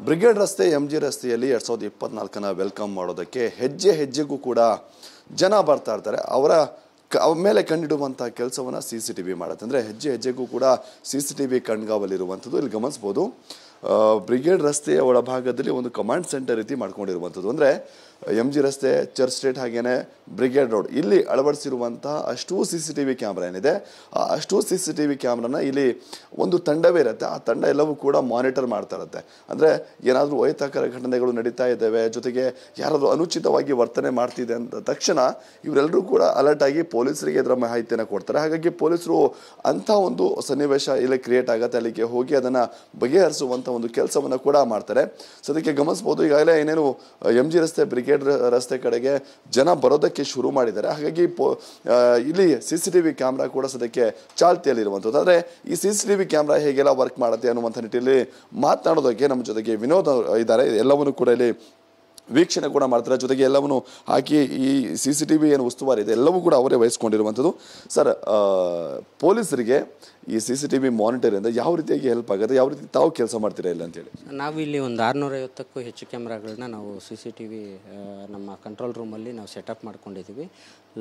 Brigade ರಸ್ತೆ MG ರಸ್ತೆಯಲ್ಲಿ 2024ನ welcome ಮಾಡೋದಕ್ಕೆ ಹೆಜ್ಜೆ ಹೆಜ್ಜೆಗೂ ಕೂಡ ಜನ ಬರ್ತಾ ಇರ್ತಾರೆ. ಅವರ ಮೇಲೆ ಕಂಡಿಡುವಂಥ ಕೆಲಸವನ್ನು CCTV ಮಾಡುತ್ತೆ. ಅಂದರೆ ಹೆಜ್ಜೆ ಹೆಜ್ಜೆಗೂ ಕೂಡ CCTV ಕಣ್ಗಾವಲಿರುವಂಥದ್ದು ಇಲ್ಲಿ ಗಮನಿಸ್ಬೋದು. ಬ್ರಿಗೇಡ್ ರಸ್ತೆಯ ಒಳಭಾಗದಲ್ಲಿ ಒಂದು ಕಮಾಂಡ್ ಸೆಂಟರ್ ರೀತಿ ಮಾಡ್ಕೊಂಡಿರುವಂಥದ್ದು. ಅಂದರೆ MG ರಸ್ತೆ, ಚರ್ಚ್ ಸ್ಟ್ರೀಟ್ ಹಾಗೇನೆ ಬ್ರಿಗೇಡ್ ರೋಡ್ ಇಲ್ಲಿ ಅಳವಡಿಸಿರುವಂತಹ ಅಷ್ಟೂ CCTV ಕ್ಯಾಮ್ರಾ ಏನಿದೆ, ಆ ಅಷ್ಟೂ CCTV ಕ್ಯಾಮ್ರಾನ ಇಲ್ಲಿ ಒಂದು ತಂಡವೇ ಇರುತ್ತೆ. ಆ ತಂಡ ಎಲ್ಲವೂ ಕೂಡ ಮಾನಿಟರ್ ಮಾಡ್ತಾ ಇರುತ್ತೆ. ಅಂದರೆ ಏನಾದರೂ ಅಹಿತಕರ ಘಟನೆಗಳು ನಡೀತಾ ಇದ್ದಾವೆ, ಜೊತೆಗೆ ಯಾರಾದರೂ ಅನುಚಿತವಾಗಿ ವರ್ತನೆ ಮಾಡ್ತಿದೆ ಅಂತ ತಕ್ಷಣ ಇವರೆಲ್ಲರೂ ಕೂಡ ಅಲರ್ಟ್ ಆಗಿ ಪೊಲೀಸರಿಗೆ ಇದರ ಮಾಹಿತಿಯನ್ನು ಕೊಡ್ತಾರೆ. ಹಾಗಾಗಿ ಪೊಲೀಸರು ಅಂಥ ಒಂದು ಸನ್ನಿವೇಶ ಇಲ್ಲಿ ಕ್ರಿಯೇಟ್ ಆಗುತ್ತೆ, ಅಲ್ಲಿಗೆ ಹೋಗಿ ಅದನ್ನು ಬಗೆಹರಿಸುವಂಥ ಒಂದು ಕೆಲಸವನ್ನು ಕೂಡ ಮಾಡ್ತಾರೆ. ಸೊ ಅದಕ್ಕೆ ಗಮನಿಸ್ಬೋದು, ಈಗಾಗಲೇ ಏನೇನು MG ರಸ್ತೆ, ಬ್ರಿಗೇಡ್ ರಸ್ತೆ ಕಡೆಗೆ ಜನ ಬರೋದಕ್ಕೆ ಶುರು ಮಾಡಿದ್ದಾರೆ. ಹಾಗಾಗಿ ಇಲ್ಲಿ CCTV ಕ್ಯಾಮ್ರಾ ಕೂಡ ಸದ್ಯಕ್ಕೆ ಚಾಲ್ತಿಯಲ್ಲಿರುವಂಥದ್ದು. ಆದರೆ ಈ CCTV ಕ್ಯಾಮ್ರಾ ಹೇಗೆಲ್ಲ ವರ್ಕ್ ಮಾಡುತ್ತೆ ಅನ್ನುವಂಥ ನಿಟ್ಟಿನಲ್ಲಿ ಮಾತನಾಡೋದಕ್ಕೆ ನಮ್ಮ ಜೊತೆಗೆ ವಿನೋದ್ ಇದ್ದಾರೆ. ಎಲ್ಲವನ್ನೂ ಕೂಡ ಇಲ್ಲಿ ವೀಕ್ಷಣೆ ಕೂಡ ಮಾಡ್ತಾರೆ. ಜೊತೆಗೆ ಎಲ್ಲವನ್ನು ಹಾಕಿ ಈ CCTV ಏನು ಉಸ್ತುವಾರಿ ಇದೆ ಎಲ್ಲವೂ ಕೂಡ ಅವರೇ ವಹಿಸ್ಕೊಂಡಿರುವಂಥದ್ದು. ಸರ್, ಪೊಲೀಸರಿಗೆ ಈ CCTV ಮಾನಿಟರಿಂದ ಯಾವ ರೀತಿಯಾಗಿ ಹೆಲ್ಪ್ ಆಗುತ್ತೆ, ಯಾವ ರೀತಿ ತಾವು ಕೆಲಸ ಮಾಡ್ತೀರಾ ಇಲ್ಲ ಅಂತೇಳಿ? ನಾವು ಇಲ್ಲಿ ಒಂದು 650ಕ್ಕೂ ಹೆಚ್ಚು ಕ್ಯಾಮ್ರಾಗಳನ್ನ ನಾವು CCTV ನಮ್ಮ ಕಂಟ್ರೋಲ್ ರೂಮಲ್ಲಿ ನಾವು ಸೆಟಪ್ ಮಾಡ್ಕೊಂಡಿದ್ದೀವಿ.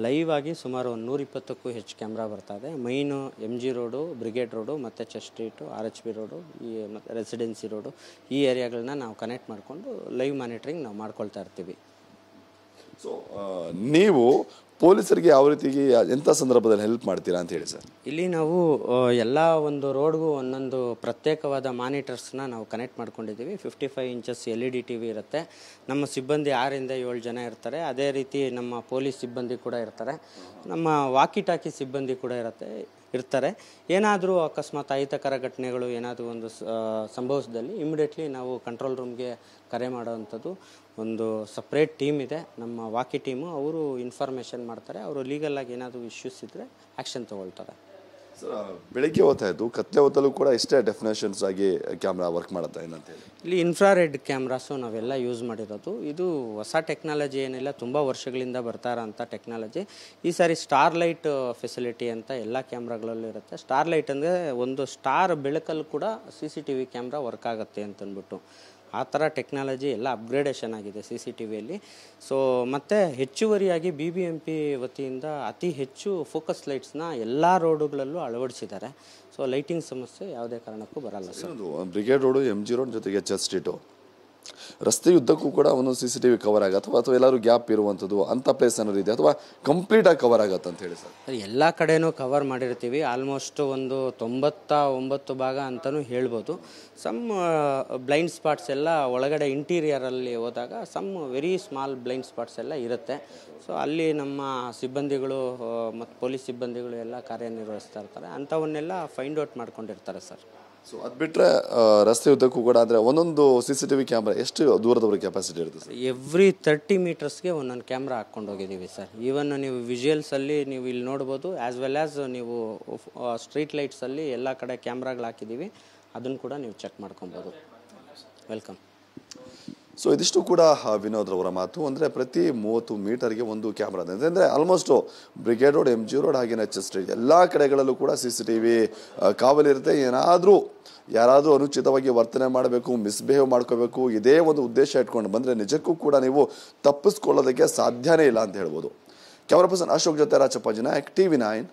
ಲೈವ್ ಆಗಿ ಸುಮಾರು ಒಂದು 120ಕ್ಕೂ ಹೆಚ್ಚು ಕ್ಯಾಮ್ರಾ ಬರ್ತಾ ಇದೆ. ಮೈನು MG ರೋಡು, ಬ್ರಿಗೇಡ್ ರೋಡು ಮತ್ತು ಚರ್ಚ್ ಸ್ಟ್ರೀಟು, RHP ರೋಡು, ಈ ಮತ್ತು ರೆಸಿಡೆನ್ಸಿ ರೋಡು, ಈ ಏರಿಯಾಗಳನ್ನ ನಾವು ಕನೆಕ್ಟ್ ಮಾಡಿಕೊಂಡು ಲೈವ್ ಮಾನಿಟ್ರಿಂಗ್ ನಾವು ಮಾಡ್ಕೊಳ್ತಾ ಇರ್ತೀವಿ. ಸೊ ನೀವು ಪೊಲೀಸರಿಗೆ ಯಾವ ರೀತಿಗೆ ಎಂಥ ಸಂದರ್ಭದಲ್ಲಿ ಹೆಲ್ಪ್ ಮಾಡ್ತೀರಾ ಅಂತ ಹೇಳಿ ಸರ್? ಇಲ್ಲಿ ನಾವು ಎಲ್ಲ ಒಂದು ರೋಡ್ಗೂ ಒಂದೊಂದು ಪ್ರತ್ಯೇಕವಾದ ಮಾನಿಟರ್ಸ್ನ ನಾವು ಕನೆಕ್ಟ್ ಮಾಡ್ಕೊಂಡಿದ್ದೀವಿ. 55 ಇಂಚಸ್ LED TV ಇರುತ್ತೆ. ನಮ್ಮ ಸಿಬ್ಬಂದಿ 6ರಿಂದ 7 ಜನ ಇರ್ತಾರೆ. ಅದೇ ರೀತಿ ನಮ್ಮ ಪೊಲೀಸ್ ಸಿಬ್ಬಂದಿ ಕೂಡ ಇರ್ತಾರೆ. ನಮ್ಮ ವಾಕಿ ಟಾಕಿ ಸಿಬ್ಬಂದಿ ಕೂಡ ಇರ್ತಾರೆ. ಏನಾದರೂ ಅಕಸ್ಮಾತ್ ಅಹಿತಕರ ಘಟನೆಗಳು ಏನಾದರೂ ಒಂದು ಸಂಭವಿಸಿದಲ್ಲಿ ಇಮಿಡಿಯೇಟ್ಲಿ ನಾವು ಕಂಟ್ರೋಲ್ ರೂಮ್ಗೆ ಕರೆ ಮಾಡೋವಂಥದ್ದು ಒಂದು ಸಪ್ರೇಟ್ ಟೀಮ್ ಇದೆ, ನಮ್ಮ ವಾಕಿ ಟೀಮು. ಅವರು ಇನ್ಫಾರ್ಮೇಷನ್ ಮಾಡ್ತಾರೆ. ಅವರು ಲೀಗಲಾಗಿ ಏನಾದರೂ ಇಶ್ಯೂಸ್ ಇದ್ದರೆ ಆ್ಯಕ್ಷನ್ ತೊಗೊಳ್ತಾರೆ. ಸರ್, ಬೆಳಗ್ಗೆ ಹೊತ್ತಾಯಿತು, ಕತ್ಲೆ ಹೊತ್ತಲ್ಲೂ ಕೂಡ ಇಷ್ಟೇ ಡೆಫಿನೇಷನ್ಸ್ ಆಗಿ ಕ್ಯಾಮ್ರಾ ವರ್ಕ್ ಮಾಡುತ್ತಾ ಏನಂತೇಳಿ? ಇಲ್ಲಿ ಇನ್ಫ್ರಾರೆಡ್ ಕ್ಯಾಮ್ರಾಸು ನಾವೆಲ್ಲ ಯೂಸ್ ಮಾಡಿರೋದು. ಇದು ಹೊಸ ಟೆಕ್ನಾಲಜಿ ಏನಿಲ್ಲ, ತುಂಬ ವರ್ಷಗಳಿಂದ ಬರ್ತಾ ಇರೋಂಥ ಟೆಕ್ನಾಲಜಿ. ಈ ಸಾರಿ ಸ್ಟಾರ್ ಲೈಟ್ ಫೆಸಿಲಿಟಿ ಅಂತ ಎಲ್ಲ ಕ್ಯಾಮ್ರಾಗಳಲ್ಲೂ ಇರುತ್ತೆ. ಸ್ಟಾರ್ ಲೈಟ್ ಅಂದರೆ ಒಂದು ಸ್ಟಾರ್ ಬೆಳಕಲ್ಲಿ ಕೂಡ CCTV ಕ್ಯಾಮ್ರಾ ವರ್ಕ್ ಆಗುತ್ತೆ ಅಂತಂದ್ಬಿಟ್ಟು ಆ ಥರ ಟೆಕ್ನಾಲಜಿ ಎಲ್ಲ ಅಪ್ಗ್ರೇಡೇಷನ್ ಆಗಿದೆ CCTVಯಲ್ಲಿ. ಸೊ ಮತ್ತು ಹೆಚ್ಚುವರಿಯಾಗಿ BBMP ವತಿಯಿಂದ ಅತಿ ಹೆಚ್ಚು ಫೋಕಸ್ ಲೈಟ್ಸ್ನ ಎಲ್ಲ ರೋಡುಗಳಲ್ಲೂ ಅಳವಡಿಸಿದ್ದಾರೆ. ಸೊ ಲೈಟಿಂಗ್ ಸಮಸ್ಯೆ ಯಾವುದೇ ಕಾರಣಕ್ಕೂ ಬರಲ್ಲ sir. Brigade road, MG road ಜೊತೆಗೆ ಚರ್ಚ್ ಸ್ಟ್ರೀಟು ರಸ್ತೆಯುದ್ದಕ್ಕೂ ಕೂಡ ಒಂದೊಂದು CCTV ಕವರ್ ಆಗತ್ತೆ ಅಥವಾ ಎಲ್ಲರೂ ಗ್ಯಾಪ್ ಇರುವಂಥದ್ದು ಅಂಥ ಪ್ಲೇಸ್ ಏನಾದ್ರು ಇದೆ ಅಥವಾ ಕಂಪ್ಲೀಟಾಗಿ ಕವರ್ ಆಗತ್ತೆ ಅಂತ ಹೇಳಿ ಸರ್? ಎಲ್ಲ ಕಡೆನೂ ಕವರ್ ಮಾಡಿರ್ತೀವಿ. ಆಲ್ಮೋಸ್ಟ್ ಒಂದು 99 ಭಾಗ ಅಂತಲೂ ಹೇಳ್ಬೋದು. ಸಮ್ ಬ್ಲೈಂಡ್ ಸ್ಪಾಟ್ಸ್ ಎಲ್ಲ ಒಳಗಡೆ ಇಂಟೀರಿಯರಲ್ಲಿ ಹೋದಾಗ some very small blind spots ಎಲ್ಲ ಇರುತ್ತೆ. ಸೊ ಅಲ್ಲಿ ನಮ್ಮ ಸಿಬ್ಬಂದಿಗಳು ಮತ್ತು ಪೊಲೀಸ್ ಸಿಬ್ಬಂದಿಗಳು ಎಲ್ಲ ಕಾರ್ಯನಿರ್ವಹಿಸ್ತಾ ಇರ್ತಾರೆ. ಅಂಥವನ್ನೆಲ್ಲ ಫೈಂಡ್ ಔಟ್ ಮಾಡ್ಕೊಂಡಿರ್ತಾರೆ ಸರ್. ಸೊ ಅದು ಬಿಟ್ಟರೆ ರಸ್ತೆ ಉದ್ದಕ್ಕೂ ಕೂಡ ಅಂದರೆ ಒಂದೊಂದು CCTV ಕ್ಯಾಮ್ರಾ ಎಷ್ಟು ದೂರದವರೆಗೆ ಕೆಪಾಸಿಟಿ ಇರುತ್ತೆ ಸರ್? ಎವ್ರಿ 30 ಮೀಟರ್ಸ್ಗೆ ಒಂದೊಂದು ಕ್ಯಾಮ್ರಾ ಹಾಕ್ಕೊಂಡು ಹೋಗಿದ್ದೀವಿ ಸರ್. ಈವನ್ ನೀವು ವಿಜುವಲ್ಸಲ್ಲಿ ನೀವು ಇಲ್ಲಿ ನೋಡ್ಬೋದು, ಆ್ಯಸ್ ವೆಲ್ ಆ್ಯಸ್ ನೀವು ಸ್ಟ್ರೀಟ್ ಲೈಟ್ಸಲ್ಲಿ ಎಲ್ಲ ಕಡೆ ಕ್ಯಾಮ್ರಾಗಳು ಹಾಕಿದ್ದೀವಿ. ಅದನ್ನು ಕೂಡ ನೀವು ಚೆಕ್ ಮಾಡ್ಕೊಬೋದು. ವೆಲ್ಕಮ್. ಸೊ ಇದಿಷ್ಟು ಕೂಡ ವಿನೋದ್ ರವರ ಮಾತು. ಅಂದರೆ ಪ್ರತಿ 30 ಮೀಟರ್ಗೆ ಒಂದು ಕ್ಯಾಮ್ರಾ ಇದೆ. ಅಂದರೆ almost brigade road, MG road ಹಾಗೆಯೇ ಚರ್ಚ್ ಸ್ಟ್ರೀಟ್ ಎಲ್ಲ ಕಡೆಗಳಲ್ಲೂ ಕೂಡ CCTV ಕಾವಲಿರುತ್ತೆ. ಯಾರಾದರೂ ಅನುಚಿತವಾಗಿ ವರ್ತನೆ ಮಾಡಬೇಕು, ಮಿಸ್ಬಿಹೇವ್ ಮಾಡ್ಕೋಬೇಕು, ಇದೇ ಒಂದು ಉದ್ದೇಶ ಇಟ್ಕೊಂಡು ಬಂದರೆ ನಿಜಕ್ಕೂ ಕೂಡ ನೀವು ತಪ್ಪಿಸ್ಕೊಳ್ಳೋದಕ್ಕೆ ಸಾಧ್ಯನೇ ಇಲ್ಲ ಅಂತ ಹೇಳ್ಬೋದು. ಕ್ಯಾಮ್ರಾ ಪರ್ಸನ್ ಅಶೋಕ್ ಜೊತೆ ರಾಚಪ್ಪ ಜನ, TV9.